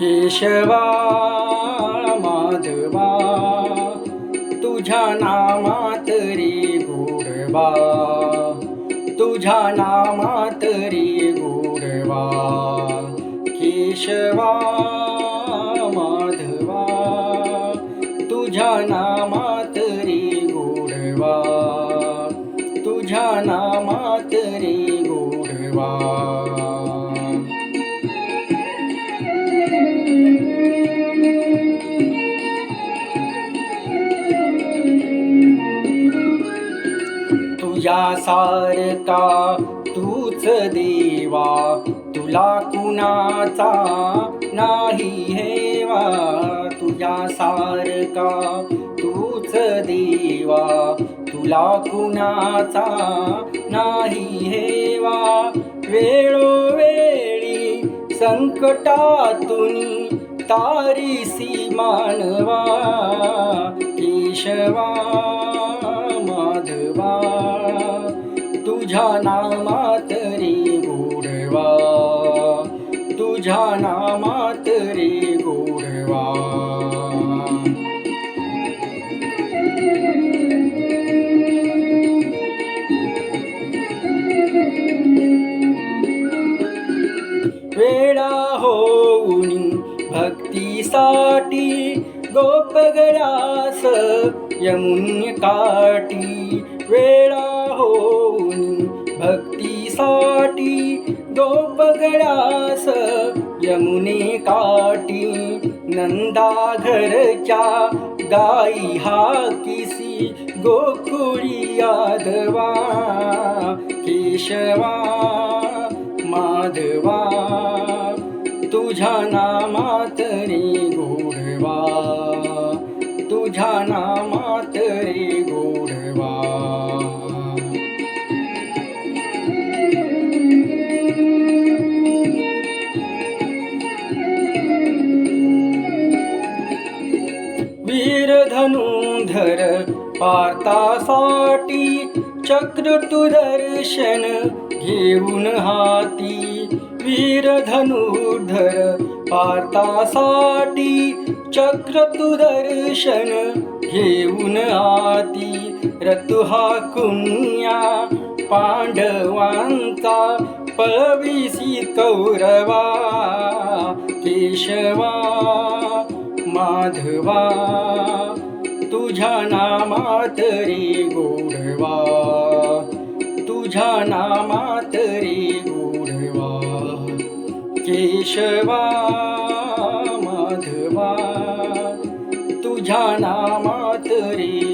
केशवा माधवा तुझ्या नामात रे गोडवा, तुझ्या नामात रे गोडवा. केशवा माधवा तुझ्या नामात रे गोडवा, तुझ्या नामात रे गोडवा. तुझ्या सारखा तूच देवा, तुला कुणाचा नाही हेवा. तुझ्या सारखा तूच देवा, तुला कुणाचा नाही हेवा. वेळोवेळी संकटातून तारीसी मानवा. केशवा माधवा तुझ्या नामात रे गोडवा, तुझ्या नामात रे गोडवा. वेडा होऊन भक्तीसाठी गोपगरास यमुने काठी. वेडा होऊन भक्तीसाठी गोपगरास यमुने काठी. नंदा घरच्या गाई हाकिसी गोकुळी यादवा. केशवा माधवा तुझ्या नामात रे गोडवा, तुझ्या नामात रे गोडवा. वीर धनुधर पार्थासाठी चक्र तू दर्शन घेऊन हाती. वीर धनुधर पार्थासाठी चक्र तू दर्शन घेऊन हाती. रतु हाकुन्या पांडवांचा पळविसी कौरवा. केशवा माधवा तुझ्या नामात रे गोडवा, तुझ्या नामात रे गोडवा. केशवा माधवा तुझ्या नामात रे